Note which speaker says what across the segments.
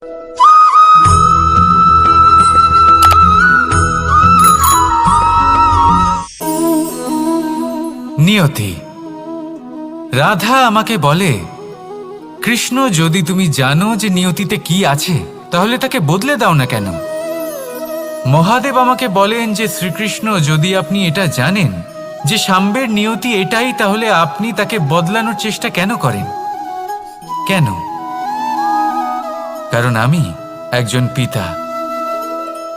Speaker 1: নিয়তি। রাধা আমাকে বলে, কৃষ্ণ, যদি তুমি জানো যে নিয়তিতে কি আছে তাহলে তাকে বদলে দাও না কেন? মহাদেব আমাকে বলেন যে শ্রীকৃষ্ণ, যদি আপনি এটা জানেন যে সাম্বের নিয়তি এটাই, তাহলে আপনি তাকে বদলানোর চেষ্টা কেন করেন? কেন? কারণ আমি একজন পিতা,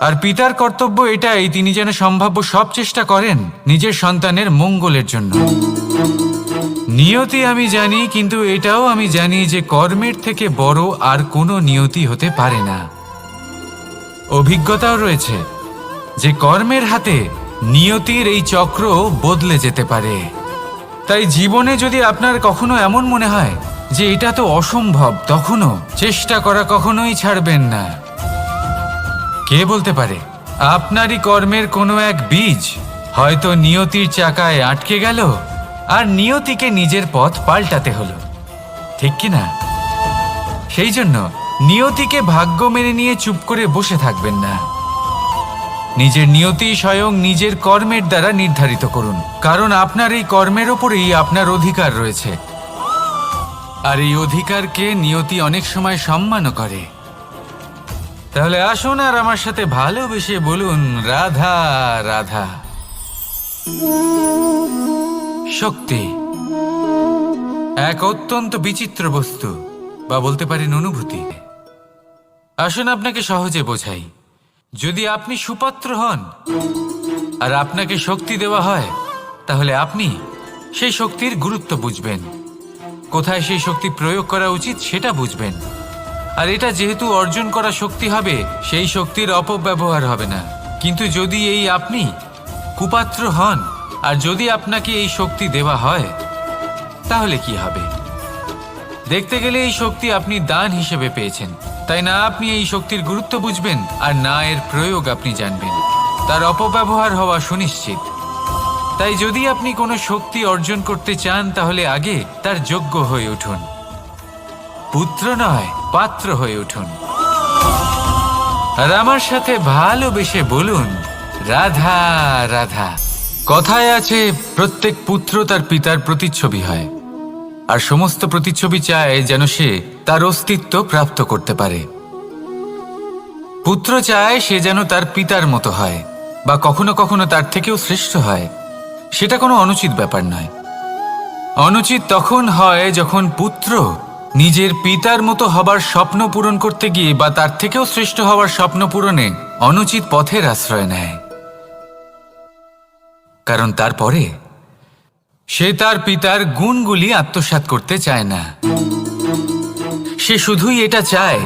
Speaker 1: আর পিতার কর্তব্য এটাই, তিনি যেন সম্ভাব্য সব চেষ্টা করেন নিজের সন্তানের মঙ্গলের জন্য। নিয়তি আমি জানি, কিন্তু এটাও আমি জানি যে কর্মের থেকে বড় আর কোনো নিয়তি হতে পারে না। অভিজ্ঞতাও রয়েছে যে কর্মের হাতে নিয়তির এই চক্র বদলে যেতে পারে। তাই জীবনে যদি আপনার কখনো এমন মনে হয় যে এটা তো অসম্ভব, তখনও চেষ্টা করা কখনোই ছাড়বেন না। কে বলতে পারে আপনারই কর্মের কোনো এক বীজ হয়তো নিয়তির চাকায় আটকে গেল আর নিয়তিকে নিজের পথ পাল্টাতে হলো, ঠিক কি না? সেই জন্য নিয়তিকে ভাগ্য মেনে নিয়ে চুপ করে বসে থাকবেন না। নিজের নিয়তি স্বয়ং নিজের কর্মের দ্বারা নির্ধারিত করুন, কারণ আপনার এই কর্মের ওপরেই আপনার অধিকার রয়েছে। আর এই অধিকারকে নিয়তি অনেক সময় সম্মানও করে। তাহলে আসুন আর আমার সাথে ভালোবেসে বলুন, রাধা রাধা। শক্তি এক অত্যন্ত বিচিত্র বস্তু, বা বলতে পারেন অনুভূতি। আসুন আপনাকে সহজে বোঝাই। যদি আপনি সুপাত্র হন আর আপনাকে শক্তি দেওয়া হয়, তাহলে আপনি সেই শক্তির গুরুত্ব বুঝবেন, কোথায় সেই শক্তি প্রয়োগ করা উচিত সেটা বুঝবেন। আর এটা যেহেতু অর্জন করা শক্তি হবে, সেই শক্তির অপব্যবহার হবে না। কিন্তু যদি এই আপনি কুপাত্র হন আর যদি আপনাকে এই শক্তি দেওয়া হয়, তাহলে কি হবে? দেখতে গেলে এই শক্তি আপনি দান হিসেবে পেয়েছেন, তাই না আপনি এই শক্তির গুরুত্ব বুঝবেন আর না এর প্রয়োগ আপনি জানবেন। তার অপব্যবহার হওয়া সুনিশ্চিত। তাই যদি আপনি কোনো শক্তি অর্জন করতে চান, তাহলে আগে তার যোগ্য হয়ে উঠুন। পুত্র নয়, পাত্র হয়ে উঠুন। আর আমার সাথে ভালোবেসে বলুন, রাধা রাধা। কথায় আছে, প্রত্যেক পুত্র তার পিতার প্রতিচ্ছবি হয়, আর সমস্ত প্রতিচ্ছবি চায় যেন সে তার অস্তিত্ব প্রাপ্ত করতে পারে। পুত্র চায় সে যেন তার পিতার মতো হয়, বা কখনো কখনো তার থেকেও শ্রেষ্ঠ হয়। সেটা কোনো অনুচিত ব্যাপার নয়। অনুচিত তখন হয় যখন পুত্র নিজের পিতার মতো হবার স্বপ্ন পূরণ করতে গিয়ে বা তার থেকেও শ্রেষ্ঠ হওয়ার স্বপ্ন পূরণে অনুচিত পথের আশ্রয় নেয়। কারণ তারপরে সে তার পিতার গুণগুলি আত্মসাৎ করতে চায় না। সে শুধুই এটা চায়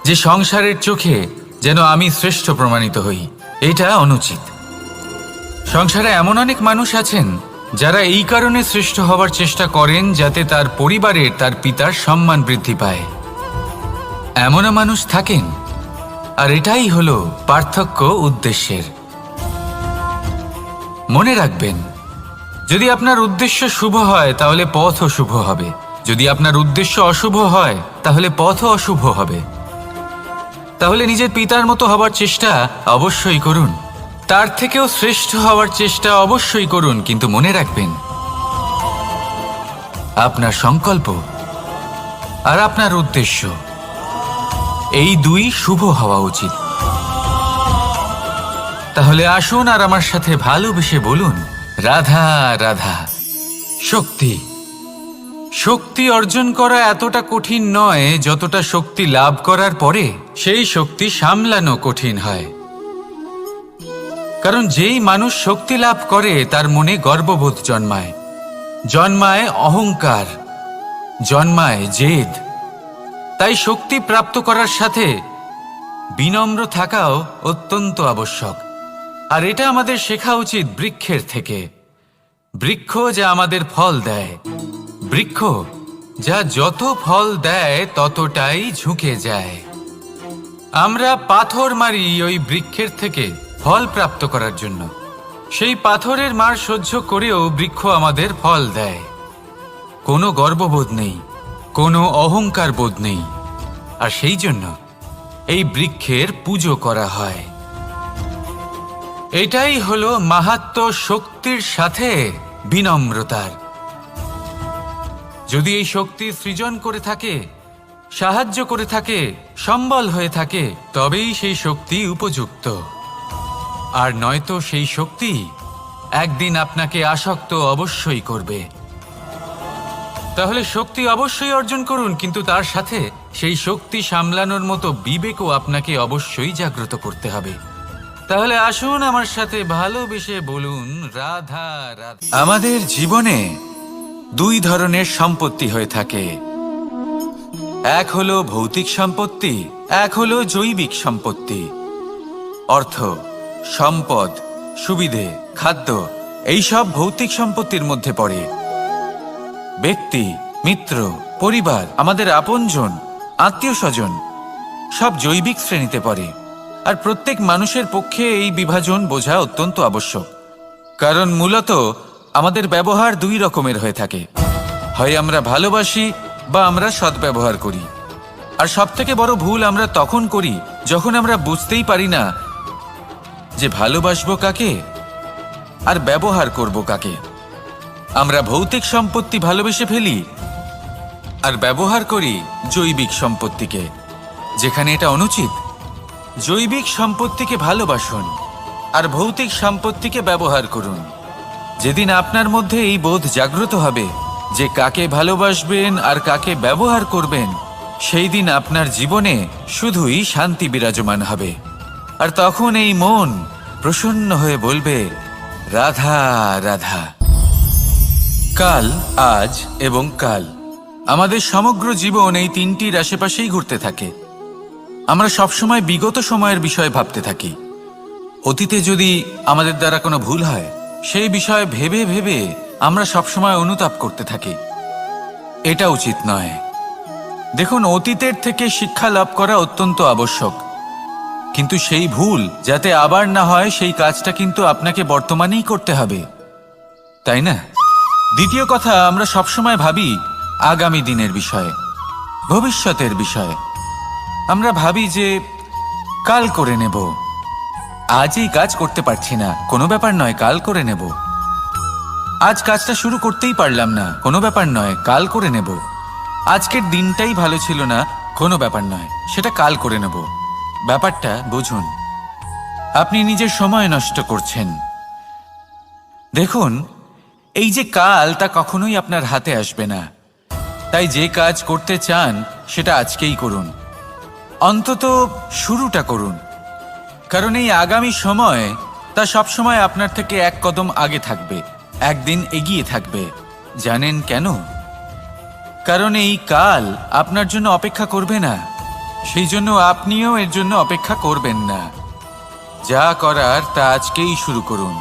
Speaker 1: যে সংসারের চোখে যেন আমি শ্রেষ্ঠ প্রমাণিত হই। এটা অনুচিত। সংসারে এমন অনেক মানুষ আছেন যারা এই কারণে শ্রেষ্ঠ হওয়ার চেষ্টা করেন যাতে তার পরিবারের তার পিতার সম্মান বৃদ্ধি পায়। এমনও মানুষ থাকেন, আর এটাই হলো পার্থক্য উদ্দেশ্যের। মনে রাখবেন, যদি আপনার উদ্দেশ্য শুভ হয় তাহলে পথও শুভ হবে, যদি আপনার উদ্দেশ্য অশুভ হয় তাহলে পথও অশুভ হবে। তাহলে নিজের পিতার মতো হবার চেষ্টা অবশ্যই করুন, তার থেকেও শ্রেষ্ঠ হওয়ার চেষ্টা অবশ্যই করুন, কিন্তু মনে রাখবেন আপনার সংকল্প আর আপনার উদ্দেশ্য এই দুই শুভ হওয়া উচিত। তাহলে আসুন আর আমার সাথে ভালোবেসে বলুন, রাধা রাধা। শক্তি শক্তি অর্জন করা এতটা কঠিন নয় যতটা শক্তি লাভ করার পরে সেই শক্তি সামলানো কঠিন হয়। কারণ যেই মানুষ শক্তি লাভ করে তার মনে গর্ববোধ জন্মায়, জন্মায় অহংকার, জন্মায় জেদ। তাই শক্তি প্রাপ্ত করার সাথে বিনম্র থাকাও অত্যন্ত আবশ্যক। আর এটা আমাদের শেখা উচিত বৃক্ষের থেকে। বৃক্ষ যা আমাদের ফল দেয়, বৃক্ষ যা যত ফল দেয় ততটাই ঝুঁকে যায়। আমরা পাথর মারি ওই বৃক্ষের থেকে ফল প্রাপ্ত করার জন্য। সেই পাথরের মার সহ্য করেও বৃক্ষ আমাদের ফল দেয়। কোনো গর্ববোধ নেই, কোনো অহংকার বোধ নেই। আর সেই জন্য এই বৃক্ষের পুজো করা হয়। এটাই হলো মাহাত্ম্য শক্তির সাথে বিনম্রতার। যদি এই শক্তি সৃজন করে থাকে, সাহায্য করে থাকে, সম্বল হয়ে থাকে, তবেই সেই শক্তি উপযুক্ত। আর নয়তো সেই শক্তি একদিন আপনাকে আসক্ত অবশ্যই করবে। তাহলে শক্তি অবশ্যই অর্জন করুন, কিন্তু তার সাথে সেই শক্তি সামলানোর মতো বিবেকও আপনাকে অবশ্যই জাগ্রত করতে হবে। তাহলে আসুন আমার সাথে ভালোবেসে বলুন, রাধা রাধা। আমাদের জীবনে দুই ধরনের সম্পত্তি হয়ে থাকে, এক হলো ভৌতিক সম্পত্তি, এক হলো জৈবিক সম্পত্তি। অর্থ, সম্পদ, সুবিধে, খাদ্য, এইসব ভৌতিক সম্পত্তির মধ্যে পড়ে। ব্যক্তি, মিত্র, পরিবার, আমাদের আপনজন, আত্মীয় স্বজন সব জৈবিক শ্রেণীতে পড়ে। আর প্রত্যেক মানুষের পক্ষে এই বিভাজন বোঝা অত্যন্ত আবশ্যক, কারণ মূলত আমাদের ব্যবহার দুই রকমের হয়ে থাকে। হয় আমরা ভালোবাসি বা আমরা সদ্ব্যবহার করি। আর সবথেকে বড় ভুল আমরা তখন করি যখন আমরা বুঝতেই পারি না যে ভালোবাসবো কাকে আর ব্যবহার করব কাকে। আমরা ভৌতিক সম্পত্তি ভালোবেসে ফেলি আর ব্যবহার করি জৈবিক সম্পত্তিকে, যেখানে এটা অনুচিত। জৈবিক সম্পত্তিকে ভালোবাসুন আর ভৌতিক সম্পত্তিকে ব্যবহার করুন। যেদিন আপনার মধ্যে এই বোধ জাগ্রত হবে যে কাকে ভালোবাসবেন আর কাকে ব্যবহার করবেন, সেই দিন আপনার জীবনে শুধুই শান্তি বিরাজমান হবে। আর তখন এই মন প্রসন্ন হয়ে বলবে, রাধা রাধা। কাল, আজ এবং কাল, আমাদের সমগ্র জীবন এই তিনটির আশেপাশেই ঘুরতে থাকে। আমরা সবসময় বিগত সময়ের বিষয়ে ভাবতে থাকি। অতীতে যদি আমাদের দ্বারা কোনো ভুল হয়, সেই বিষয়ে ভেবে ভেবে আমরা সবসময় অনুতাপ করতে থাকি। এটা উচিত নয়। দেখুন, অতীতের থেকে শিক্ষা লাভ করা অত্যন্ত আবশ্যক, কিন্তু সেই ভুল যাতে আবার না হয় সেই কাজটা কিন্তু আপনাকে বর্তমানেই করতে হবে, তাই না? দ্বিতীয় কথা, আমরা সবসময় ভাবি আগামী দিনের বিষয়ে, ভবিষ্যতের বিষয়ে। আমরা ভাবি যে কাল করে নেব, আজ এই কাজ করতে পারছি না, কোনো ব্যাপার নয়, কাল করে নেব। আজ কাজটা শুরু করতেই পারলাম না, কোনো ব্যাপার নয়, কাল করে নেব। আজকের দিনটাই ভালো ছিল না, কোনো ব্যাপার নয়, সেটা কাল করে নেব। ব্যাপারটা বুঝুন, আপনি নিজের সময় নষ্ট করছেন। দেখুন, এই যে কাল, তা কখনোই আপনার হাতে আসবে না। তাই যে কাজ করতে চান সেটা আজকেই করুন, অন্তত শুরুটা করুন। কারণ এই আগামী সময় তা সবসময় আপনার থেকে এক কদম আগে থাকবে, একদিন এগিয়ে থাকবে। জানেন কেন? কারণ এই কাল আপনার জন্য অপেক্ষা করবে না, সেই জন্য আপনিও এর জন্য অপেক্ষা করবেন না। যা করার তা আজকেই শুরু করুন।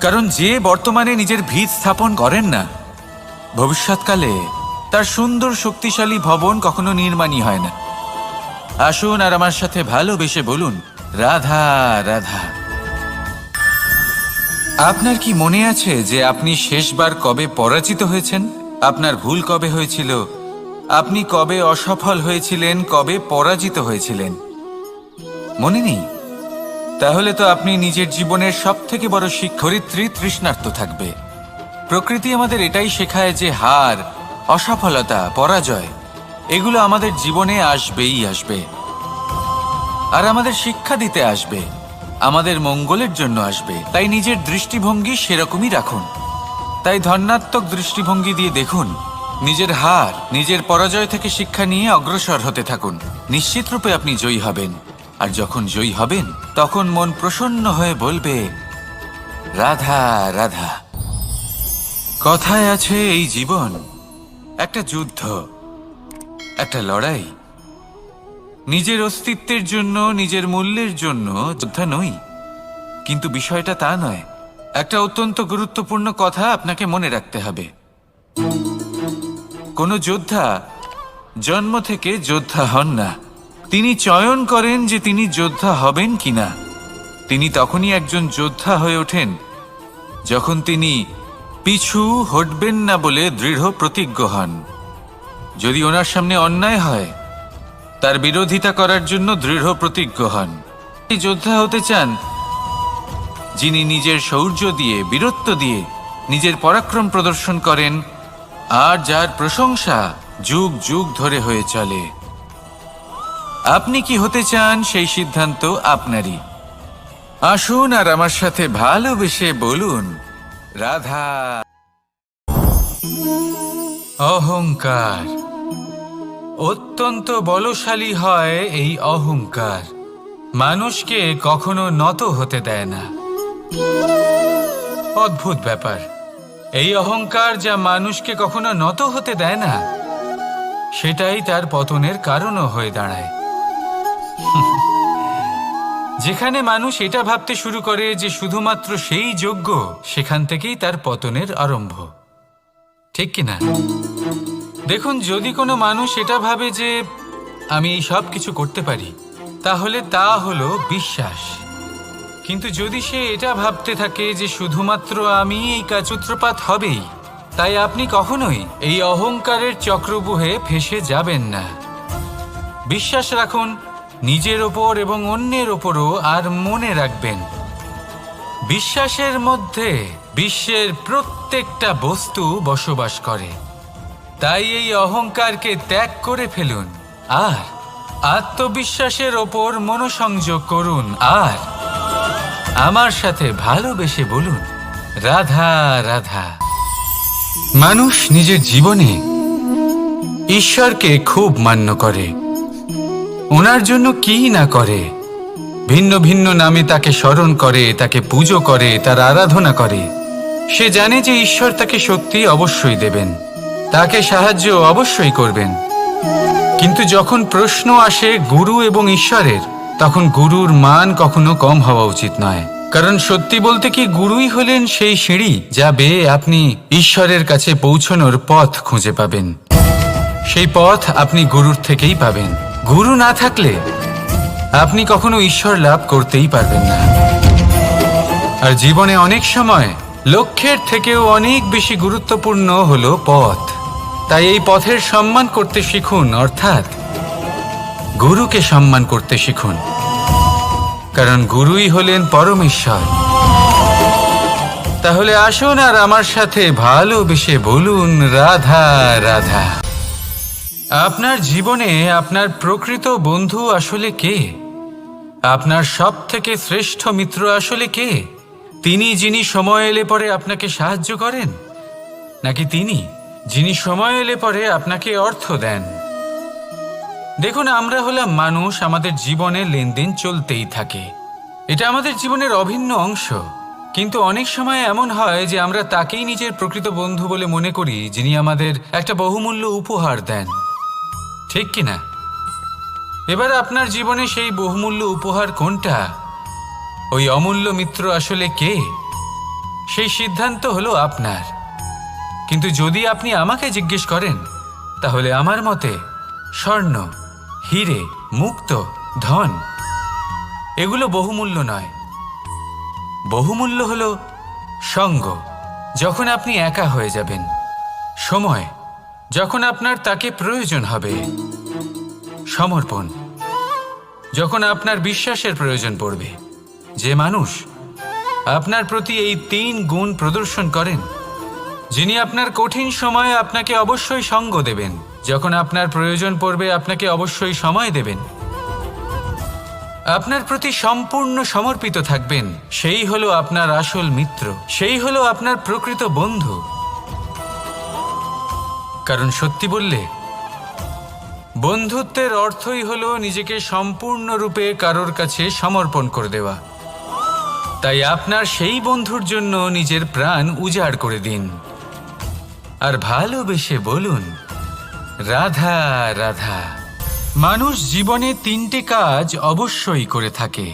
Speaker 1: কারণ যে বর্তমানে নিজের ভিত স্থাপন করেন না, ভবিষ্যৎকালে তার সুন্দর শক্তিশালী ভবন কখনো নির্মাণই হয় না। আসুন আর আমার সাথে ভালোবেসে বলুন, রাধা রাধা। আপনার কি মনে আছে যে আপনি শেষবার কবে পরাজিত হয়েছেন? আপনার ভুল কবে হয়েছিল? আপনি কবে অসফল হয়েছিলেন, কবে পরাজিত হয়েছিলেন? মনে নেই? তাহলে তো আপনি নিজের জীবনের সবথেকে বড় শিক্ষার্থী তৃষ্ণার্ত থাকবে। প্রকৃতি আমাদের এটাই শেখায় যে হার, অসফলতা, পরাজয় এগুলো আমাদের জীবনে আসবেই আসবে, আর আমাদের শিক্ষা দিতে আসবে, আমাদের মঙ্গলের জন্য আসবে। তাই নিজের দৃষ্টিভঙ্গি সেরকমই রাখুন। তাই ধনাত্মক দৃষ্টিভঙ্গি দিয়ে দেখুন, নিজের হার, নিজের পরাজয় থেকে শিক্ষা নিয়ে অগ্রসর হতে থাকুন। নিশ্চিত রূপে আপনি জয়ী হবেন। আর যখন জয়ী হবেন, তখন মন প্রসন্ন হয়ে বলবে, রাধা রাধা। কথায় আছে, এই জীবন একটা যুদ্ধ, একটা লড়াই। নিজের অস্তিত্বের জন্য, নিজের মূল্যের জন্য যোদ্ধা নই, কিন্তু বিষয়টা তা নয়। একটা অত্যন্ত গুরুত্বপূর্ণ কথা আপনাকে মনে রাখতে হবে। কোনো যোদ্ধা জন্ম থেকে যোদ্ধা হন না, তিনি চয়ন করেন যে তিনি যোদ্ধা হবেন কিনা। তিনি তখনই একজন যোদ্ধা হয়ে ওঠেন যখন তিনি পিছু হটবেন না বলে দৃঢ় প্রতিজ্ঞ হন। যদি ওনার সামনে অন্যায় হয়, তার বিরোধিতা করার জন্য দৃঢ় প্রতিজ্ঞ হন। যোদ্ধা হতে চান যিনি নিজের শৌর্য দিয়ে, বীরত্ব দিয়ে নিজের পরাক্রম প্রদর্শন করেন, আর যার প্রশংসা যুগ যুগ ধরে হয়ে চলে। আপনি কি হতে চান সেই সিদ্ধান্ত আপনারই। আসুন আর আমার সাথে ভালোবেসে বলুন, রাধা। অহংকার অত্যন্ত বলশালী হয়। এই অহংকার মানুষকে কখনো নত হতে দেয় না। অদ্ভুত ব্যাপার, এই অহংকার যা মানুষকে কখনো নত হতে দেয় না, সেটাই তার পতনের কারণও হয়ে দাঁড়ায়। যেখানে মানুষ এটা ভাবতে শুরু করে যে শুধুমাত্র সেই যোগ্য, সেখান থেকেই তার পতনের আরম্ভ। ঠিক কিনা? দেখুন, যদি কোনো মানুষ এটা ভাবে যে আমি এই সব কিছু করতে পারি, তাহলে তা হলো বিশ্বাস। কিন্তু যদি সে এটা ভাবতে থাকে যে শুধুমাত্র আমি এই সূত্রপাত হবেই, তাই আপনি কখনোই এই অহংকারের চক্রব্যূহে ফেঁসে যাবেন না। বিশ্বাস রাখুন নিজের ওপর এবং অন্যের ওপরও। আর মনে রাখবেন, বিশ্বাসের মধ্যে বিশ্বের প্রত্যেকটা বস্তু বসবাস করে। তাই এই অহংকারকে ত্যাগ করে ফেলুন আর আত্মবিশ্বাসের ওপর মনোসংযোগ করুন। আর আমার সাথে ভালোবেসে বলুন, রাধা রাধা। মানুষ নিজের জীবনে ঈশ্বরকে খুব মান্য করে। ওনার জন্য কি না করে, ভিন্ন ভিন্ন নামে তাকে স্মরণ করে, তাকে পুজো করে, তার আরাধনা করে। সে জানে যে ঈশ্বর তাকে শক্তি অবশ্যই দেবেন, তাকে সাহায্য অবশ্যই করবেন। কিন্তু যখন প্রশ্ন আসে গুরু এবং ঈশ্বরের, তখন গুরুর মান কখনো কম হওয়া উচিত নয়। কারণ সত্যি বলতে কি, গুরুই হলেন সেই সিঁড়ি যা বেয়ে আপনি ঈশ্বরের কাছে পৌঁছানোর পথ খুঁজে পাবেন। সেই পথ আপনি গুরুর থেকেই পাবেন। গুরু না থাকলে আপনি কখনো ঈশ্বর লাভ করতেই পারবেন না। আর জীবনে অনেক সময় লক্ষ্যের থেকেও অনেক বেশি গুরুত্বপূর্ণ হলো পথ। তাই এই পথের সম্মান করতে শিখুন, অর্থাৎ গুরুকে সম্মান করতে শিখুন। কারণ গুরুই হলেন পরমেশ্বর। তাহলে আসুন আর আমার সাথে ভালোবেসে বলুন, রাধা রাধা। আপনার জীবনে আপনার প্রকৃত বন্ধু আসলে কে? আপনার সব থেকে শ্রেষ্ঠ মিত্র আসলে কে? তিনি যিনি সময় এলে পরে আপনাকে সাহায্য করেন, নাকি তিনি যিনি সময় এলে পরে আপনাকে অর্থ দেন? দেখুন, আমরা হলাম মানুষ, আমাদের জীবনে লেনদেন চলতেই থাকে। এটা আমাদের জীবনের অভিন্ন অংশ। কিন্তু অনেক সময় এমন হয় যে আমরা তাকেই নিজের প্রকৃত বন্ধু বলে মনে করি, যিনি আমাদের একটা বহুমূল্য উপহার দেন। ঠিক কিনা? এবার আপনার জীবনে সেই বহুমূল্য উপহার কোনটা, ওই অমূল্য মিত্র আসলে কে, সেই সিদ্ধান্ত হলো আপনার। কিন্তু যদি আপনি আমাকে জিজ্ঞেস করেন, তাহলে আমার মতে স্বর্ণ, হিরে, মুক্ত, ধন এগুলো বহুমূল্য নয়। বহুমূল্য হলো সঙ্গ, যখন আপনি একা হয়ে যাবেন, সময়, যখন আপনার তাকে প্রয়োজন হবে, সমর্পণ, যখন আপনার বিশ্বাসের প্রয়োজন পড়বে। যে মানুষ আপনার প্রতি এই 3 গুণ প্রদর্শন করেন, যিনি আপনার কঠিন সময়ে আপনাকে অবশ্যই সঙ্গ দেবেন, যখন আপনার প্রয়োজন পড়বে আপনাকে অবশ্যই সময় দেবেন, আপনার প্রতি সম্পূর্ণ সমর্পিত থাকবেন, সেই হলো আপনার আসল মিত্র, সেই হলো আপনার প্রকৃত বন্ধু। কারণ সত্যি বললে, বন্ধুত্বের অর্থই হলো নিজেকে সম্পূর্ণরূপে কারোর কাছে সমর্পণ করে দেওয়া। তাই আপনার সেই বন্ধুর জন্য নিজের প্রাণ উজাড় করে দিন আর ভালোবেসে বলুন, রাধা রাধা। মানুষ জীবনে 3টে কাজ অবশ্যই করে থাকে।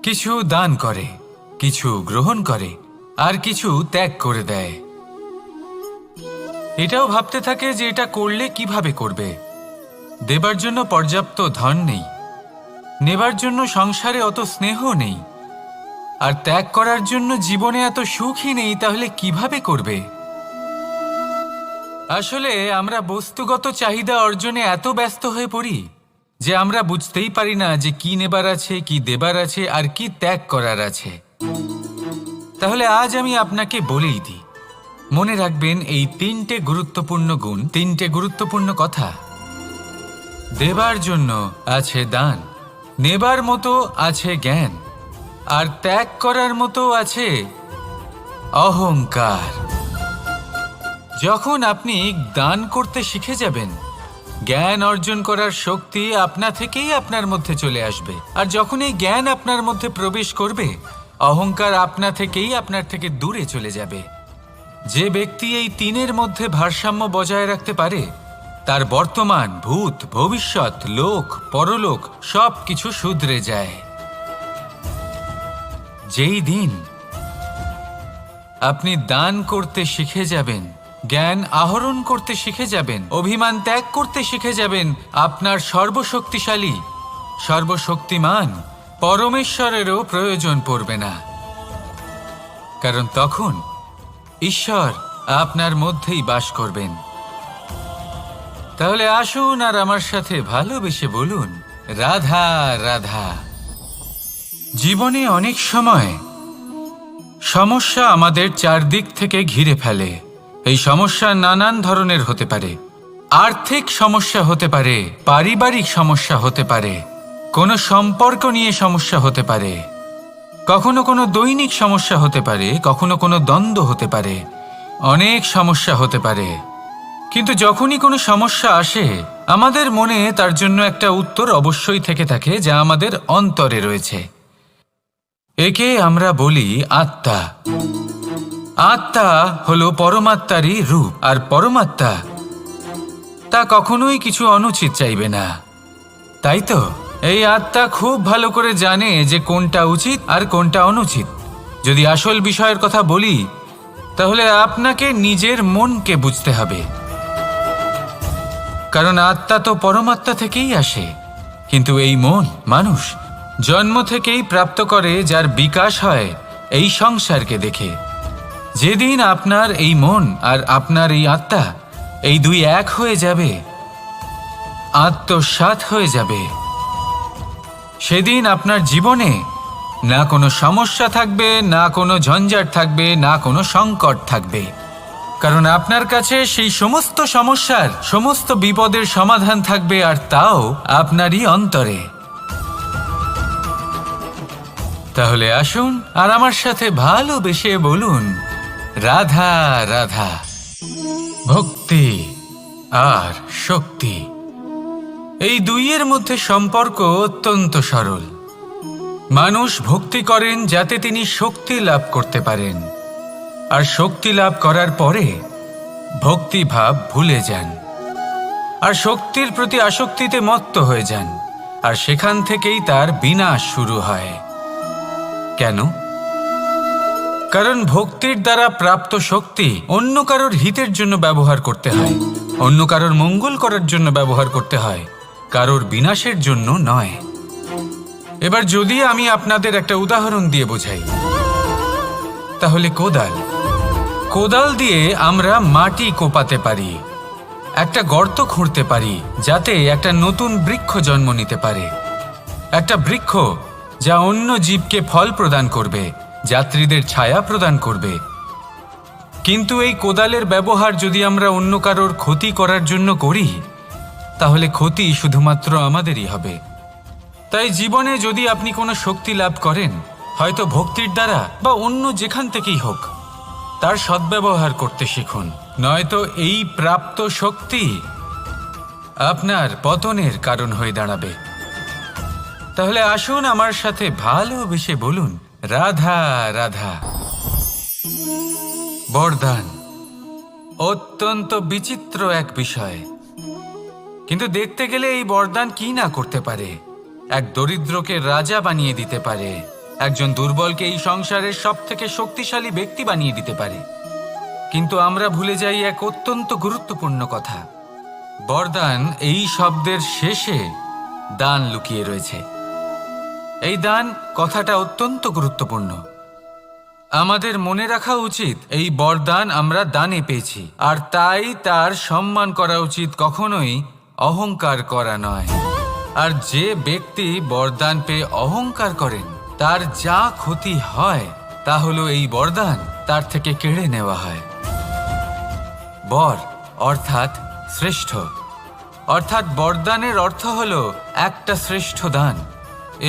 Speaker 1: কিছু দান করে, কিছু গ্রহণ করে, আর কিছু ত্যাগ করে দেয়। এটাও ভাবতে থাকে যে এটা করলে কিভাবে করবে। দেবার জন্য পর্যাপ্ত ধন নেই, নেবার জন্য সংসারে অত স্নেহ নেই, আর ত্যাগ করার জন্য জীবনে এত সুখই নেই, তাহলে কিভাবে করবে? আসলে আমরা বস্তুগত চাহিদা অর্জনে এত ব্যস্ত হয়ে পড়ি যে আমরা বুঝতেই পারি না যে কি নেবার আছে, কি দেবার আছে, আর কি ত্যাগ করার আছে। তাহলে আজ আমি আপনাকে বলেই দিই, মনে রাখবেন এই তিনটে গুরুত্বপূর্ণ গুণ, তিনটে গুরুত্বপূর্ণ কথা। দেবার জন্য আছে দান, নেবার মতো আছে জ্ঞান, আর ত্যাগ করার মতো আছে অহংকার। যখন আপনি দান করতে শিখে যাবেন, জ্ঞান অর্জন করার শক্তি আপনা থেকেই আপনার মধ্যে চলে আসবে। আর যখন এই জ্ঞান আপনার মধ্যে প্রবেশ করবে, অহংকার আপনা থেকেই আপনার থেকে দূরে চলে যাবে। যে ব্যক্তি এই তিনের মধ্যে ভারসাম্য বজায় রাখতে পারে, তার বর্তমান, ভূত, ভবিষ্যৎ, লোক, পরলোক সব কিছু শুধরে যায়। যেই দিন আপনি দান করতে শিখে যাবেন, জ্ঞান আহরণ করতে শিখে যাবেন, অভিমান ত্যাগ করতে শিখে যাবেন, আপনার সর্বশক্তিশালী, সর্বশক্তিমান পরমেশ্বরেরও প্রয়োজন পড়বে না। কারণ তখন ঈশ্বর আপনার মধ্যেই বাস করবেন। তাহলে আসুন আর আমার সাথে ভালোবেসে বলুন, রাধা রাধা। জীবনে অনেক সময় সমস্যা আমাদের চারদিক থেকে ঘিরে ফেলে। এই সমস্যা নানান ধরনের হতে পারে। আর্থিক সমস্যা হতে পারে, পারিবারিক সমস্যা হতে পারে, কোনো সম্পর্ক নিয়ে সমস্যা হতে পারে, কখনো কোনো দৈনিক সমস্যা হতে পারে, কখনো কোনো দ্বন্দ্ব হতে পারে, অনেক সমস্যা হতে পারে। কিন্তু যখনই কোনো সমস্যা আসে, আমাদের মনে তার জন্য একটা উত্তর অবশ্যই থেকে থাকে, যা আমাদের অন্তরে রয়েছে। একে আমরা বলি আত্মা। আত্মা হলো পরমাত্মারই রূপ, আর পরমাত্মা তা কখনোই কিছু অনুচিত চাইবে না, তাই তো? এই আত্মা খুব ভালো করে জানে যে কোনটা উচিত আর কোনটা অনুচিত। যদি আসল বিষয়ের কথা বলি, তাহলে আপনাকে নিজের মনকে বুঝতে হবে। কারণ আত্মা তো পরমাত্মা থেকেই আসে, কিন্তু এই মন মানুষ জন্ম থেকেই প্রাপ্ত করে, যার বিকাশ হয় এই সংসারকে দেখে। যেদিন আপনার এই মন আর আপনার এই আত্মা, এই দুই এক হয়ে যাবে, আত্মসাৎ হয়ে যাবে, সেদিন আপনার জীবনে না কোনো সমস্যা থাকবে, না কোনো ঝঞ্ঝাট থাকবে, না কোনো সংকট থাকবে। কারণ আপনার কাছে সেই সমস্ত সমস্যার, সমস্ত বিপদের সমাধান থাকবে, আর তাও আপনারই অন্তরে। তাহলে আসুন আর আমার সাথে ভালোবেসে বলুন, রাধা রাধা। ভক্তি আর শক্তি, এই দুইয়ের মধ্যে সম্পর্ক অত্যন্ত সরল। মানুষ ভক্তি করেন যাতে তিনি শক্তি লাভ করতে পারেন, আর শক্তি লাভ করার পরে ভক্তিভাব ভুলে যান, আর শক্তির প্রতি আসক্তিতে মত্ত হয়ে যান, আর সেখান থেকেই তার বিনাশ শুরু হয়। কেন? কারণ ভক্তির দ্বারা প্রাপ্ত শক্তি অন্য কারোর হিতের জন্য ব্যবহার করতে হয়, অন্য কারোর মঙ্গল করার জন্য ব্যবহার করতে হয়, কারোর বিনাশের জন্য নয়। এবার যদি আমি আপনাদের একটা উদাহরণ দিয়ে বোঝাই, তাহলে কোদাল দিয়ে আমরা মাটি কোপাতে পারি, একটা গর্ত খুঁড়তে পারি, যাতে একটা নতুন বৃক্ষ জন্ম নিতে পারে। একটা বৃক্ষ যা অন্য জীবকে ফল প্রদান করবে, যাত্রীদের ছায়া প্রদান করবে। কিন্তু এই কোদালের ব্যবহার যদি আমরা অন্য কারোর ক্ষতি করার জন্য করি, তাহলে ক্ষতি শুধুমাত্র আমাদেরই হবে। তাই জীবনে যদি আপনি কোনো শক্তি লাভ করেন, হয়তো ভক্তির দ্বারা বা অন্য যেখান থেকেই হোক, তার সদ্ব্যবহার করতে শিখুন, নয়তো এই প্রাপ্ত শক্তি আপনার পতনের কারণ হয়ে দাঁড়াবে। তাহলে আসুন আমার সাথে ভালোবেসে বলুন, রাধা রাধা। বরদান অত্যন্ত বিচিত্র এক বিষয়, কিন্তু দেখতে গেলে এই বরদান কি না করতে পারে। এক দরিদ্রকে রাজা বানিয়ে দিতে পারে, একজন দুর্বলকে এই সংসারের সবথেকে শক্তিশালী ব্যক্তি বানিয়ে দিতে পারে। কিন্তু আমরা ভুলে যাই এক অত্যন্ত গুরুত্বপূর্ণ কথা। বরদান এই শব্দের শেষে দান লুকিয়ে রয়েছে। এই দান কথাটা অত্যন্ত গুরুত্বপূর্ণ। আমাদের মনে রাখা উচিত এই বরদান আমরা দানে পেয়েছি, আর তাই তার সম্মান করা উচিত, কখনোই অহংকার করা নয়। আর যে ব্যক্তি বরদান পেয়ে অহংকার করেন তার যা ক্ষতি হয় তা হলো এই বরদান তার থেকে কেড়ে নেওয়া হয়। বর অর্থাৎ শ্রেষ্ঠ, অর্থাৎ বরদানের অর্থ হলো একটা শ্রেষ্ঠ দান,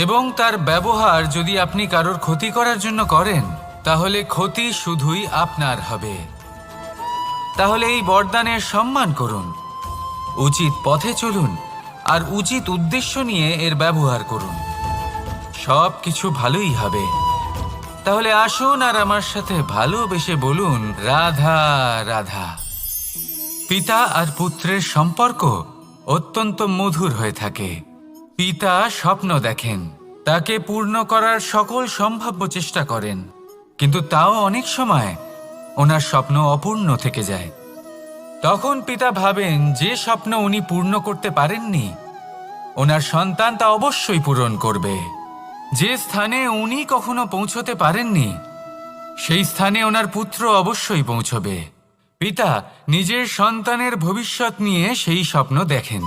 Speaker 1: এবং তার ব্যবহার যদি আপনি কারোর ক্ষতি করার জন্য করেন তাহলে ক্ষতি শুধুই আপনার হবে। তাহলে এই বরদানের সম্মান করুন, উচিত পথে চলুন আর উচিত উদ্দেশ্য নিয়ে এর ব্যবহার করুন, সব কিছু ভালোই হবে। তাহলে আসুন আর আমার সাথে ভালোবেসে বলুন রাধা রাধা। পিতা আর পুত্রের সম্পর্ক অত্যন্ত মধুর হয়ে থাকে। পিতা স্বপ্ন দেখেন, তাকে পূর্ণ করার সকল সম্ভাব্য চেষ্টা করেন, কিন্তু তাও অনেক সময় ওনার স্বপ্ন অপূর্ণ থেকে যায়। তখন পিতা ভাবেন যে স্বপ্ন উনি পূর্ণ করতে পারেননি ওনার সন্তান তা অবশ্যই পূরণ করবে। যে স্থানে উনি কখনো পৌঁছতে পারেননি সেই স্থানে ওনার পুত্র অবশ্যই পৌঁছবে। পিতা নিজের সন্তানের ভবিষ্যৎ নিয়ে সেই স্বপ্ন দেখেন,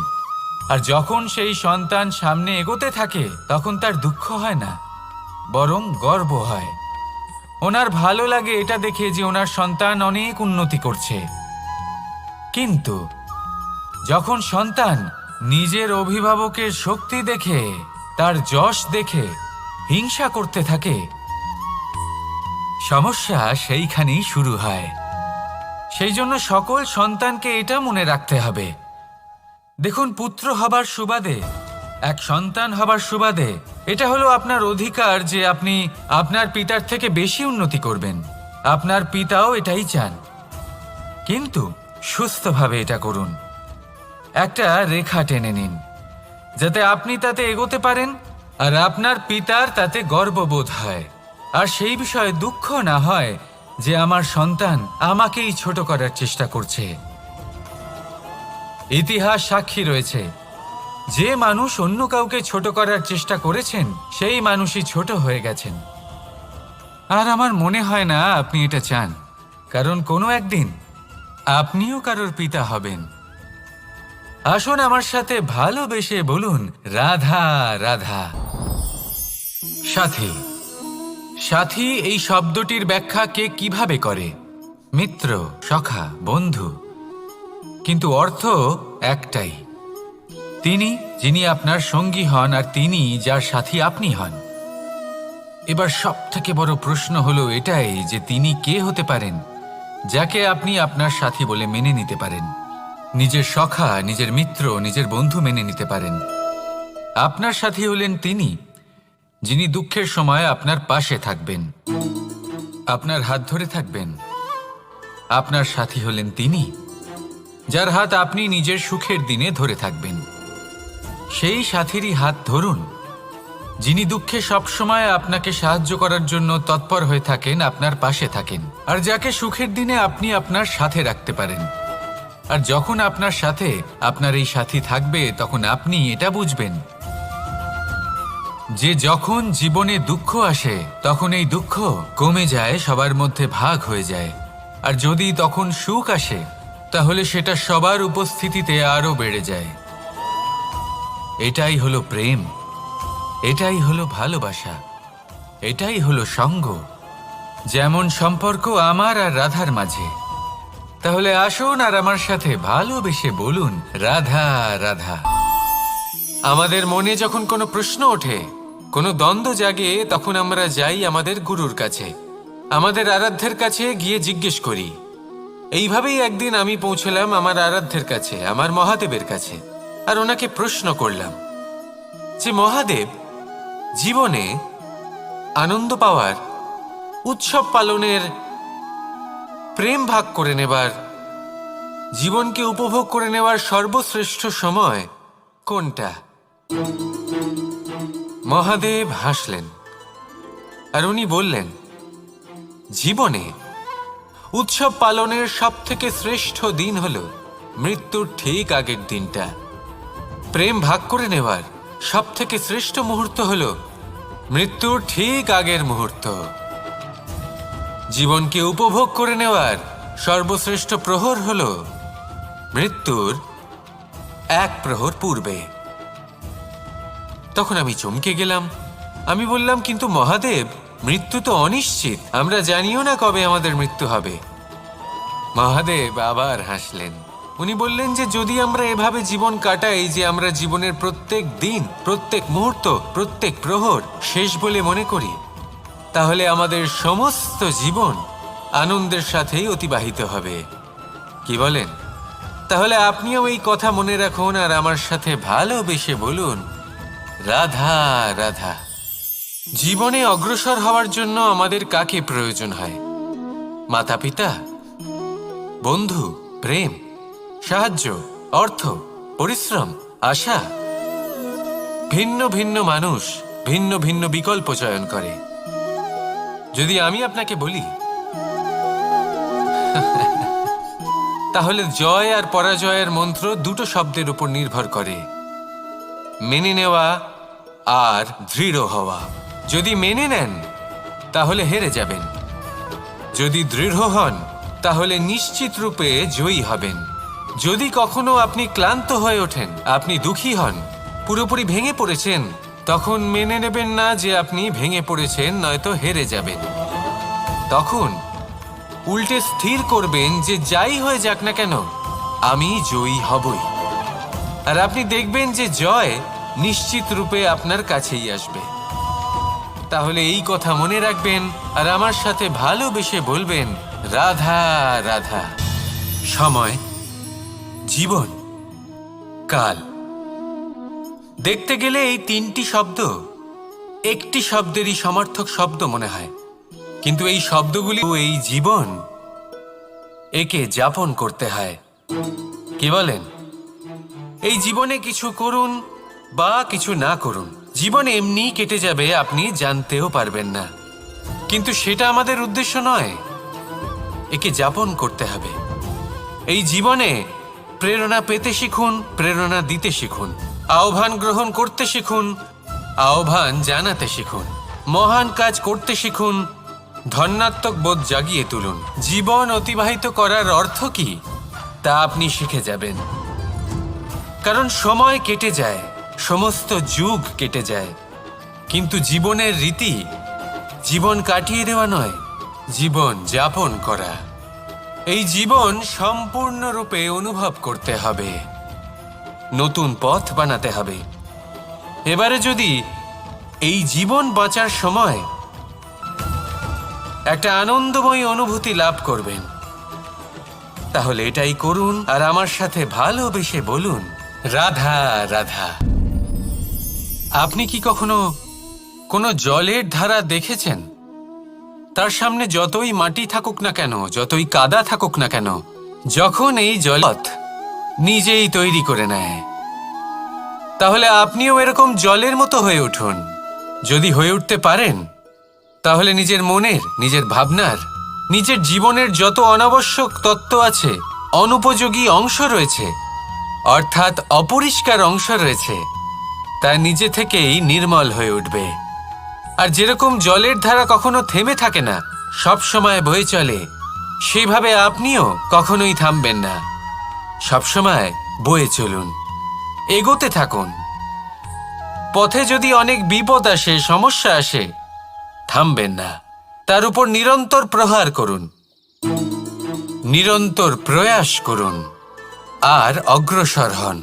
Speaker 1: আর যখন সেই সন্তান সামনে এগোতে থাকে তখন তার দুঃখ হয় না, বরং গর্ব হয়। ওনার ভালো লাগে এটা দেখে যে ওনার সন্তান অনেক উন্নতি করছে। কিন্তু যখন সন্তান নিজের অভিভাবকের শক্তি দেখে, তার যশ দেখে হিংসা করতে থাকে, সমস্যা সেইখানেই শুরু হয়। সেই জন্য সকল সন্তানকে এটা মনে রাখতে হবে, দেখুন, পুত্র হবার সুবাদে, এক সন্তান হবার সুবাদে এটা হলো আপনার অধিকার যে আপনি আপনার পিতার থেকে বেশি উন্নতি করবেন। আপনার পিতাও এটাই চান, কিন্তু সুস্থভাবে এটা করুন। একটা রেখা টেনে নিন যাতে আপনি তাতে এগোতে পারেন আর আপনার পিতার তাতে গর্ববোধ হয়, আর সেই বিষয়ে দুঃখ না হয় যে আমার সন্তান আমাকেই ছোট করার চেষ্টা করছে। ইতিহাস সাক্ষী রয়েছে, যে মানুষ অন্য কাউকে ছোট করার চেষ্টা করেছেন সেই মানুষই ছোট হয়ে গেছেন। আর আমার মনে হয় না আপনি এটা চান, কারণ কোনো একদিন আপনিও কারোর পিতা হবেন। আসুন আমার সাথে ভালোবেসে বলুন রাধা রাধা। সাথী, সাথী এই শব্দটির ব্যাখ্যা কে কিভাবে করে? মিত্র, সখা, বন্ধু, কিন্তু অর্থ একটাই। তিনি যিনি আপনার সঙ্গী হন আর তিনি যার সাথী আপনি হন। এবার সব থেকে বড় প্রশ্ন হলো এটাই যে তিনি কে হতে পারেন যাকে আপনি আপনার সাথী বলে মেনে নিতে পারেন, নিজের সখা, নিজের মিত্র, নিজের বন্ধু মেনে নিতে পারেন। আপনার সাথী হলেন তিনি যিনি দুঃখের সময় আপনার পাশে থাকবেন, আপনার হাত ধরে থাকবেন। আপনার সাথী হলেন তিনি যার হাত আপনি নিজের সুখের দিনে ধরে থাকবেন। সেই সাথীরই হাত ধরুন যিনি দুঃখে সবসময় আপনাকে সাহায্য করার জন্য তৎপর হয়ে থাকেন, আপনার পাশে থাকেন, আর যাকে সুখের দিনে আপনি আপনার সাথে রাখতে পারেন। আর যখন আপনার সাথে আপনার এই সাথী থাকবে তখন আপনি এটা বুঝবেন যে যখন জীবনে দুঃখ আসে তখন এই দুঃখ কমে যায়, সবার মধ্যে ভাগ হয়ে যায়। আর যদি তখন সুখ আসে তাহলে সেটা সবার উপস্থিতিতে আরো বেড়ে যায়। এটাই হলো প্রেম, এটাই হলো ভালোবাসা, এটাই হলো সঙ্গ, যেমন সম্পর্ক আমার আর রাধার মাঝে। তাহলে আসুন আর আমার সাথে ভালোবেসে বলুন রাধা রাধা। আমাদের মনে যখন কোনো প্রশ্ন ওঠে, কোনো দ্বন্দ্ব জাগে, তখন আমরা যাই আমাদের গুরুর কাছে, আমাদের আরাধ্যের কাছে গিয়ে জিজ্ঞেস করি। এইভাবেই একদিন আমি পৌঁছলাম আমার আরাধ্যের কাছে, আমার মহাদেবের কাছে, আর ওনাকে প্রশ্ন করলাম যে মহাদেব, জীবনে আনন্দ পাওয়ার, উৎসব পালনের, প্রেম ভাগ করে নেবার, জীবনকে উপভোগ করে নেওয়ার সর্বশ্রেষ্ঠ সময় কোনটা? মহাদেব হাসলেন আর উনি বললেন, জীবনে উৎসব পালনের সবথেকে শ্রেষ্ঠ দিন হলো মৃত্যুর ঠিক আগের দিনটা। প্রেম ভাগ করে নেওয়ার সবথেকে শ্রেষ্ঠ মুহূর্ত হলো মৃত্যুর ঠিক আগের মুহূর্ত। জীবনকে উপভোগ করে নেওয়ার সর্বশ্রেষ্ঠ প্রহর হলো মৃত্যুর এক প্রহর পূর্বে। তখন আমি চমকে গেলাম। আমি বললাম, কিন্তু মহাদেব, মৃত্যু তো অনিশ্চিত, আমরা জানিও না কবে আমাদের মৃত্যু হবে। মহাদেব আবার হাসলেন। উনি বললেন যে যদি আমরা এভাবে জীবন কাটাই যে আমরা জীবনের প্রত্যেক দিন, প্রত্যেক মুহূর্ত, প্রত্যেক প্রহর শেষ বলে মনে করি, তাহলে আমাদের সমস্ত জীবন আনন্দের সাথেই অতিবাহিত হবে। কি বলেন? তাহলে আপনিও এই কথা মনে রাখুন আর আমার সাথে ভালোবেসে বলুন, রাধা রাধা। জীবনে অগ্রসর হওয়ার জন্য আমাদের কাকে প্রয়োজন হয়? মাতা পিতা, বন্ধু, প্রেম, সাহায্য, অর্থ, পরিশ্রম, আশা। ভিন্ন ভিন্ন মানুষ ভিন্ন ভিন্ন বিকল্প চয়ন করে। যদি আমি আপনাকে বলি, তাহলে জয় আর পরাজয়ের মন্ত্র দুটো শব্দের উপর নির্ভর করে, মেনে নেওয়া আর দৃঢ় হওয়া। যদি মেনে নেন তাহলে হেরে যাবেন, যদি দৃঢ় হন তাহলে নিশ্চিত রূপে জয়ী হবেন। যদি কখনো আপনি ক্লান্ত হয়ে ওঠেন, আপনি দুঃখী হন, পুরোপুরি ভেঙে পড়েছেন, তখন মেনে নেবেন না যে আপনি ভেঙে পড়েছেন, নয়তো হেরে যাবেন। তখন উল্টে স্থির করবেন যে যাই হয়ে যাক না কেন, আমি জয়ী হবই। আর আপনি দেখবেন যে জয় নিশ্চিত রূপে আপনার কাছেই আসবে। তাহলে এই কথা মনে রাখবেন আর আমার সাথে ভালোবেসে বলবেন, রাধা রাধা। সময়, জীবন, কাল। দেখতে গেলে এই তিনটি শব্দ একটি শব্দেরই সমার্থক শব্দ মনে হয়, কিন্তু এই শব্দগুলি এই জীবন, একে যাপন করতে হয়। কি বলেন? এই জীবনে কিছু করুন বা কিছু না করুন, জীবন এমনি কেটে যাবে, আপনি জানতেও পারবেন না। কিন্তু সেটা আমাদের উদ্দেশ্য নয়, একে যাপন করতে হবে। এই জীবনে প্রেরণা পেতে শিখুন, প্রেরণা দিতে শিখুন, আহ্বান গ্রহণ করতে শিখুন, আহ্বান জানাতে শিখুন, মহান কাজ করতে শিখুন, ধন্যাত্মক বোধ জাগিয়ে তুলুন। জীবন অতিবাহিত করার অর্থ কি তা আপনি শিখে যাবেন। কারণ সময় কেটে যায়, সমস্ত যুগ কেটে যায়, কিন্তু জীবনের রীতি জীবন কাটিয়ে দেওয়া নয়, জীবন যাপন করা। এই জীবন সম্পূর্ণরূপে অনুভব করতে হবে, নতুন পথ বানাতে হবে। এবারে যদি এই জীবন বাঁচার সময় একটা আনন্দময়ী অনুভূতি লাভ করবেন, তাহলে এটাই করুন আর আমার সাথে ভালোবেসে বলুন, রাধা রাধা। আপনি কি কখনো কোনো জলের ধারা দেখেছেন? তার সামনে যতই মাটি থাকুক না কেন, যতই কাদা থাকুক না কেন, যখন এই জলপথ নিজেই তৈরি করে নেয়, তাহলে আপনিও এরকম জলের মতো হয়ে উঠুন। যদি হয়ে উঠতে পারেন, তাহলে নিজের মনের, নিজের ভাবনার, নিজের জীবনের যত অনাবশ্যক তত্ত্ব আছে, অনুপযোগী অংশ রয়েছে, অর্থাৎ অপরিষ্কার অংশ রয়েছে, তা নিজে থেকেই নির্মল হয়ে উঠবে। আর যেরকম জলের ধারা কখনো থেমে থাকে না, সব সময় বয়ে চলে, সেইভাবে আপনিও কখনোই থামবেন না। সবসময় বয়ে চলুন, এগোতে থাকুন। পথে যদি অনেক বিপদ আসে, সমস্যা আসে, থামবেন না, তার উপর নিরন্তর প্রহার করুন, নিরন্তর প্রয়াস করুন আর অগ্রসর হন।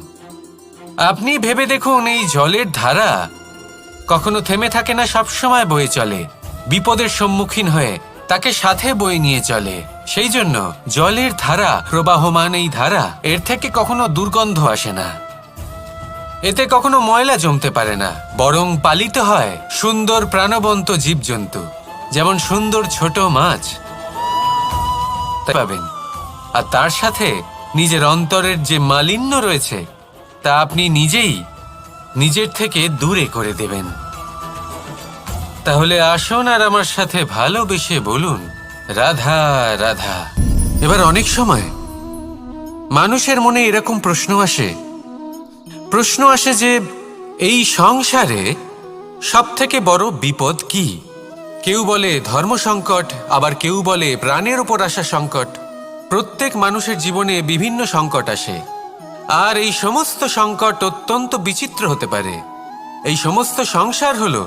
Speaker 1: আপনি ভেবে দেখুন, এই জলের ধারা কখনো থেমে থাকে না, সবসময় বয়ে চলে, বিপদের সম্মুখীন হয়ে তাকে সাথে বয়ে নিয়ে চলে। সেই জন্য জলের ধারা, প্রবাহমান এই ধারা, এর থেকে কখনো দুর্গন্ধ আসে না, এতে কখনো ময়লা জমতে পারে না, বরং পালিত হয় সুন্দর প্রাণবন্ত জীবজন্তু, যেমন সুন্দর ছোট মাছ পাবেন। আর তার সাথে নিজের অন্তরের যে মালিন্য রয়েছে, তা আপনি নিজেই নিজের থেকে দূরে করে দেবেন। তাহলে আসুন আর আমার সাথে ভালোবেসে বলুন, রাধা রাধা। এবার অনেক সময় মানুষের মনে এরকম প্রশ্ন আসে যে এই সংসারে সবথেকে বড় বিপদ কি? কেউ বলে ধর্ম সংকট, আবার কেউ বলে প্রাণের উপর আসা সংকট। প্রত্যেক মানুষের জীবনে বিভিন্ন সংকট আসে, আর এই সমস্ত সংকট অত্যন্ত বিচিত্র হতে পারে।
Speaker 2: এই সমস্ত সংসার হলো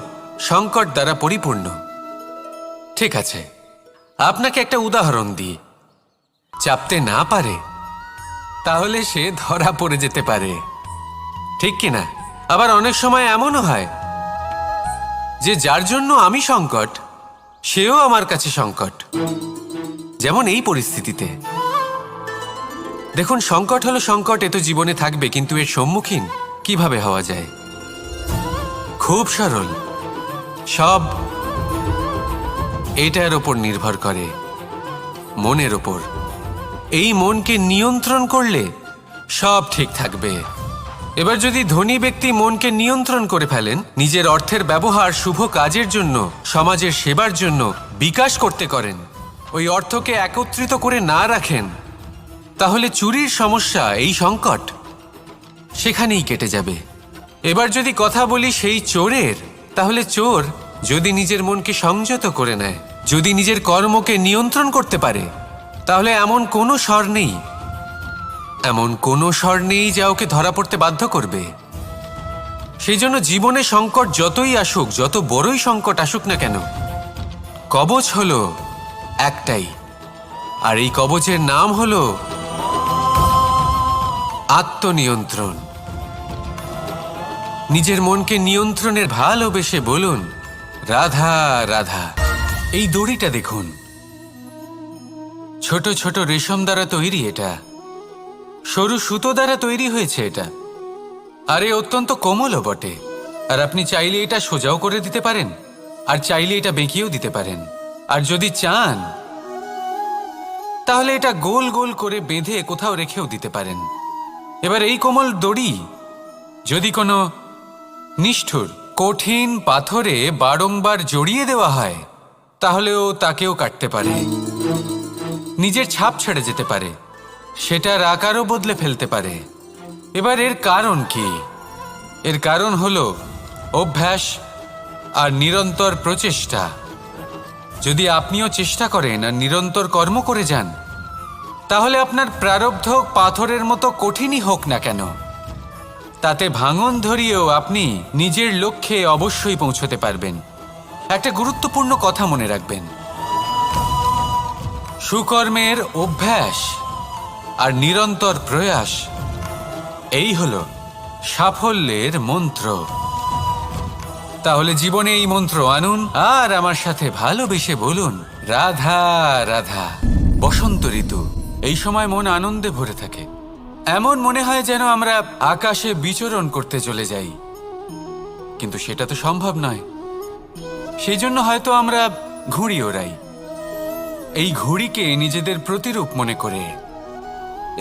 Speaker 2: সংকট দ্বারা পরিপূর্ণ। ঠিক আছে, আপনাকে একটা উদাহরণ দিই। চাপতে না পারে তাহলে সে ধরা পড়ে যেতে পারে, ঠিক কিনা? আবার অনেক সময় এমনও হয় যে যার জন্য আমি সংকট, সেও আমার কাছে সংকট। যেমন এই পরিস্থিতিতে দেখুন, সংকট হলো সংকট, এ তো জীবনে থাকবে, কিন্তু এর সম্মুখীন কিভাবে হওয়া যায়? খুব সরল। সব এটার ওপর নির্ভর করে, মনের ওপর। এই মনকে নিয়ন্ত্রণ করলে সব ঠিক থাকবে। এবার যদি ধনী ব্যক্তি মনকে নিয়ন্ত্রণ করে ফেলেন, নিজের অর্থের ব্যবহার শুভ কাজের জন্য, সমাজের সেবার জন্য বিকাশ করতে করেন, ওই অর্থকে একত্রিত করে না রাখেন, তাহলে চুরির সমস্যা, এই সংকট সেখানেই কেটে যাবে। এবার যদি কথা বলি সেই চোরের, তাহলে চোর যদি নিজের মনকে সংযত করে নেয়, যদি নিজের কর্মকে নিয়ন্ত্রণ করতে পারে, তাহলে এমন কোনো স্বর নেই, এমন কোনো স্বর নেই যা ওকে ধরা পড়তে বাধ্য করবে। সেই জন্য জীবনে সংকট যতই আসুক, যত বড়ই সংকট আসুক না কেন, কবচ হলো একটাই, আর এই কবচের নাম হলো আত্মনিয়ন্ত্রণ। নিজের মনকে নিয়ন্ত্রণের ভালোবেসে বলুন, রাধা রাধা। এই দড়িটা দেখুন, ছোট ছোট রেশম দ্বারা তৈরি, এটা সরু সুতো দ্বারা তৈরি হয়েছে এটা, আর এ অত্যন্ত কোমলও বটে। আর আপনি চাইলে এটা সোজাও করে দিতে পারেন, আর চাইলে এটা বেঁকিয়েও দিতে পারেন, আর যদি চান তাহলে এটা গোল গোল করে বেঁধে কোথাও রেখেও দিতে পারেন। এবার এই কোমল দড়ি যদি কোনো নিষ্ঠুর কঠিন পাথরে বারংবার জড়িয়ে দেওয়া হয়, তাহলেও তাকেও কাটতে পারে, নিজের ছাপ ছেড়ে যেতে পারে, সেটার আকারও বদলে ফেলতে পারে। এবার এর কারণ কি? এর কারণ হলো অভ্যাস আর নিরন্তর প্রচেষ্টা। যদি আপনিও চেষ্টা করেন আর নিরন্তর কর্ম করে যান, তাহলে আপনার প্রারব্ধ পাথরের মতো কঠিনই হোক না কেন, তাতে ভাঙন ধরিয়েও আপনি নিজের লক্ষ্যে অবশ্যই পৌঁছতে পারবেন। একটা গুরুত্বপূর্ণ কথা মনে রাখবেন, সুকর্মের অভ্যাস আর নিরন্তর প্রয়াস, এই হলো সাফল্যের মন্ত্র। তাহলে জীবনে এই মন্ত্র আনুন আর আমার সাথে ভালোবেসে বলুন, রাধা রাধা। বসন্ত ঋতু, এই সময় মন আনন্দে ভরে থাকে, এমন মনে হয় যেন আমরা আকাশে বিচরণ করতে চলে যাই, কিন্তু সেটা তো সম্ভব নয়। সেই জন্য হয়তো আমরা ঘুড়ি ওড়াই, এই ঘুড়িকে নিজেদের প্রতিরূপ মনে করে।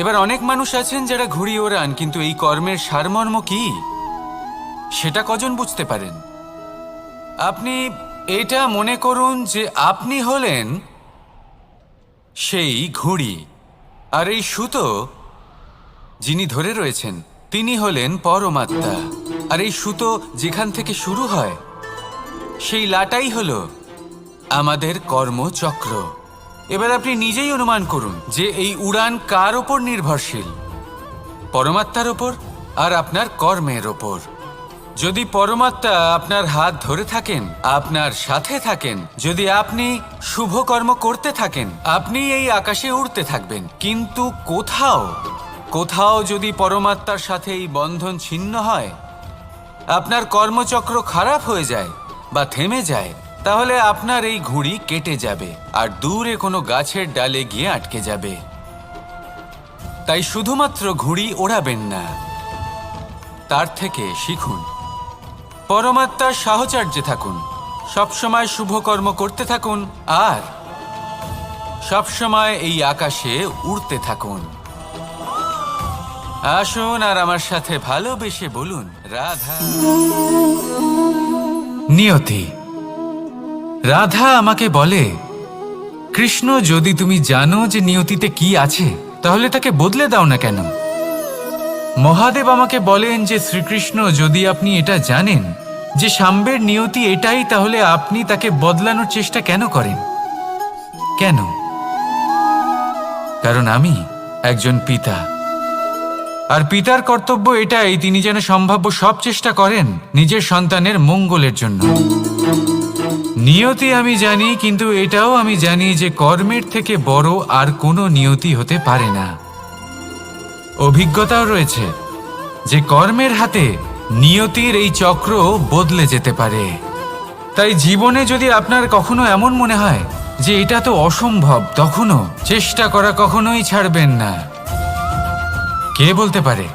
Speaker 2: এবার অনেক মানুষ আছেন যারা ঘুড়ি ওড়ান, কিন্তু এই কর্মের সারমর্ম কি সেটা কজন বুঝতে পারেন? আপনি এটা মনে করুন যে আপনি হলেন সেই ঘুড়ি, আর এই সুতো যিনি ধরে রয়েছেন তিনি হলেন পরমাত্মা, আর এই সুতো যেখান থেকে শুরু হয় সেই লাটাই হলো আমাদের কর্মচক্র। এবার আপনি নিজেই অনুমান করুন যে এই উড়ান কার ওপর নির্ভরশীল? পরমাত্মার ওপর আর আপনার কর্মের ওপর। যদি পরমাত্মা আপনার হাত ধরে থাকেন, আপনার সাথে থাকেন, যদি আপনি শুভ কর্ম করতে থাকেন, আপনি এই আকাশে উড়তে থাকবেন। কিন্তু কোথাও কোথাও যদি পরমাত্মার সাথে এই বন্ধন ছিন্ন হয়, আপনার কর্মচক্র খারাপ হয়ে যায় বা থেমে যায়, তাহলে আপনার এই ঘুড়ি কেটে যাবে আর দূরে কোনো গাছের ডালে গিয়ে আটকে যাবে। তাই শুধুমাত্র ঘুড়ি ওড়াবেন না, তার থেকে শিখুন, পরমাত্মার সাহচর্যে থাকুন, সবসময় শুভ কর্ম করতে থাকুন আর সবসময় এই আকাশে উড়তে থাকুন। আসুন আর আমার সাথে ভালোবেসে বলুন, রাধা। নিয়তি। রাধা আমাকে বলে, কৃষ্ণ, যদি তুমি জানো যে নিয়তিতে কি আছে, তাহলে তাকে বদলে দাও না কেন? মহাদেব আমাকে বলেন যে শ্রীকৃষ্ণ, যদি আপনি এটা জানেন যে সাম্বের নিয়তি এটাই, তাহলে আপনি তাকে বদলানোর চেষ্টা কেন করেন? কেন? কারণ আমি একজন পিতা,
Speaker 1: আর পিতার কর্তব্য এটাই, তিনি যেন সম্ভাব্য সব চেষ্টা করেন নিজের সন্তানের মঙ্গলের জন্য। নিয়তি আমি জানি, কিন্তু এটাও আমি জানি যে কর্মের থেকে বড় আর কোনো নিয়তি হতে পারে না। অভিজ্ঞতাও রয়েছে যে কর্মের হাতে নিয়তির এই চক্র বদলে যেতে পারে। তাই জীবনে যদি আপনার কখনো এমন মনে হয় যে এটা তো অসম্ভব, তখনও চেষ্টা করা কখনোই ছাড়বেন না। কে বলতে পারে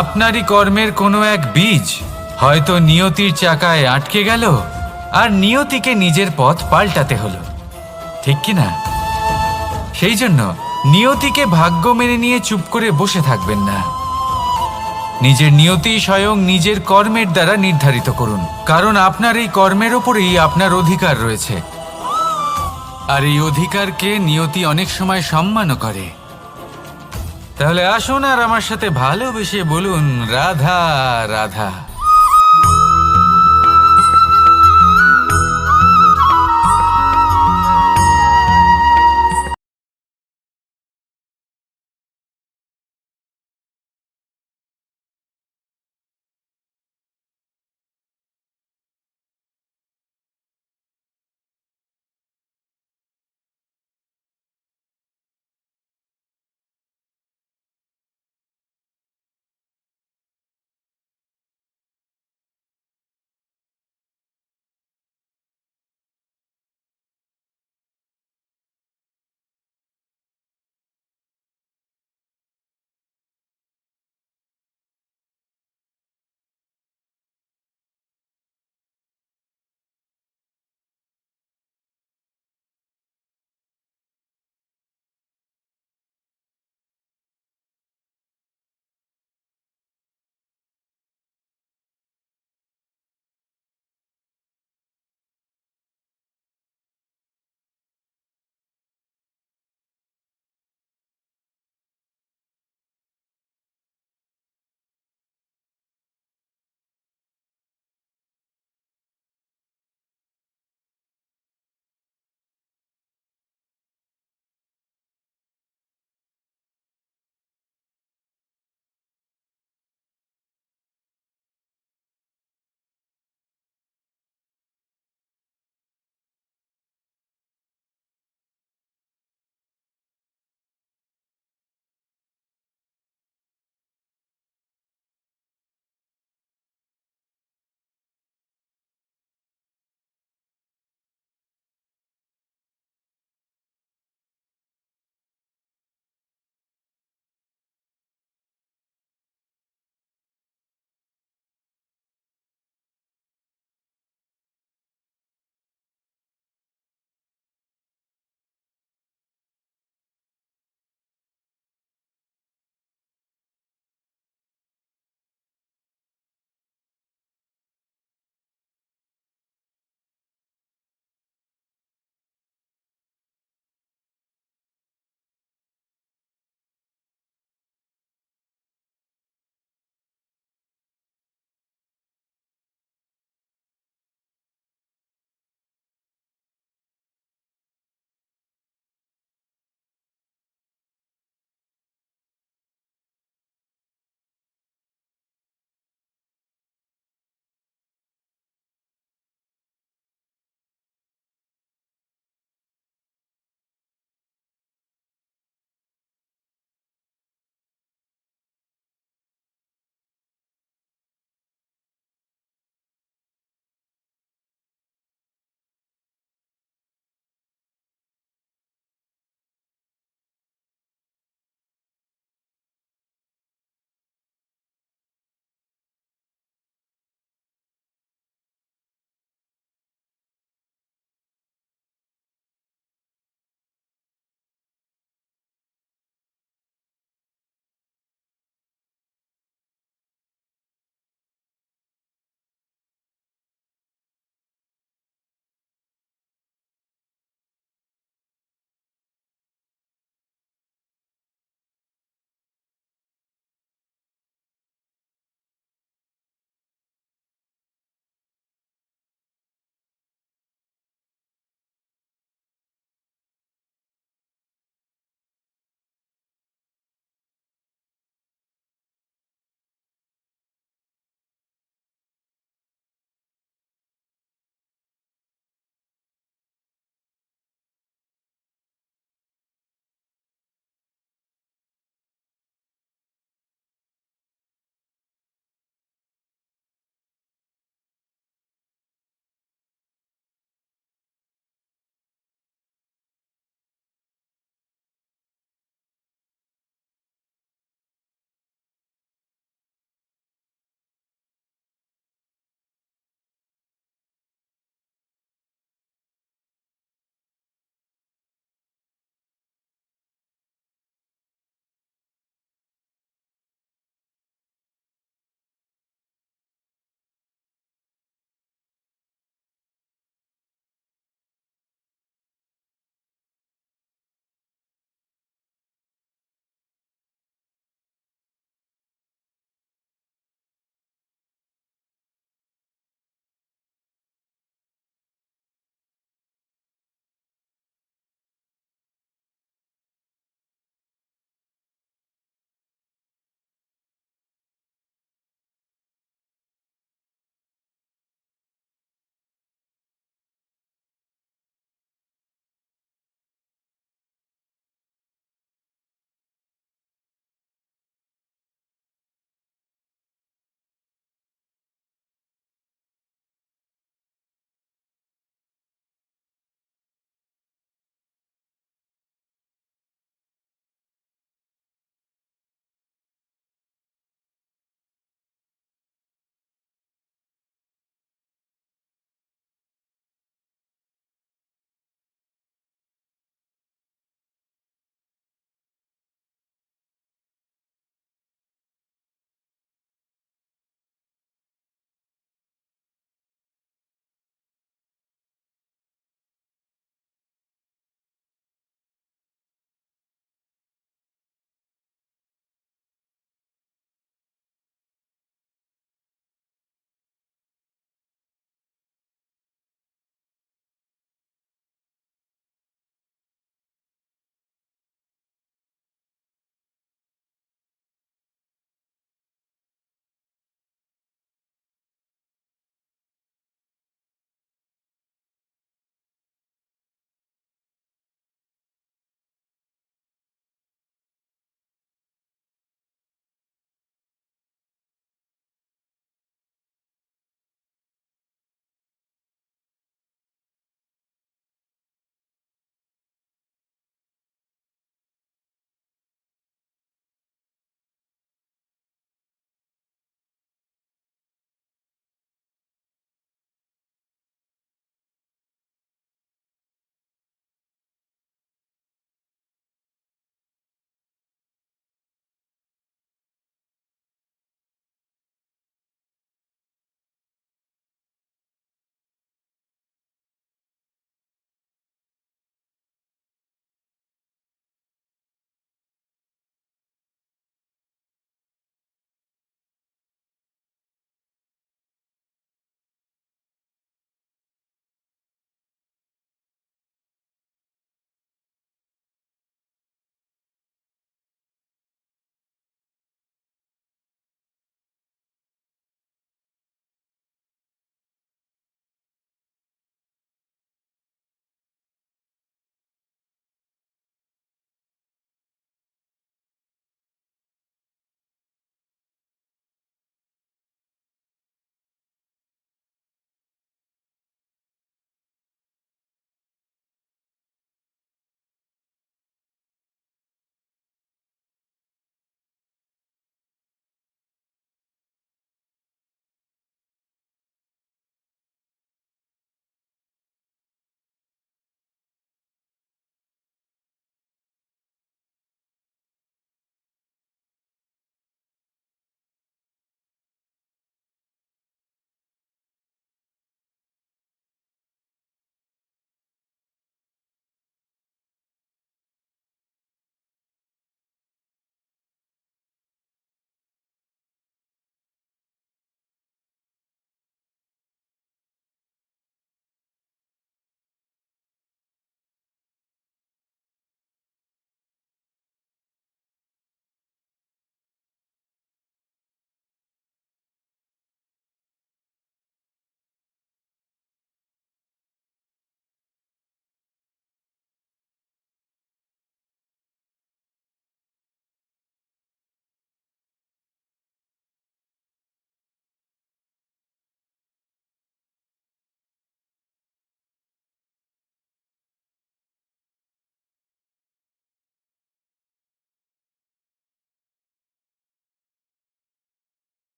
Speaker 1: আপনারই কর্মের কোনো এক বীজ হয়তো নিয়তির চাকায় আটকে গেল আর নিয়তিকে নিজের পথ পাল্টাতে হলো, ঠিক কি না? সেই জন্য নিয়তিকে ভাগ্য মেনে নিয়ে চুপ করে বসে থাকবেন না। নিজের নিয়তি স্বয়ং নিজের কর্মের দ্বারা নির্ধারিত করুন, কারণ আপনার এই কর্মের ওপরেই আপনার অধিকার রয়েছে। আর এই অধিকারকে নিয়তি অনেক সময় সম্মানও করে। তাহলে আসুন আর আমার সাথে ভালোবেসে বলুন রাধা রাধা।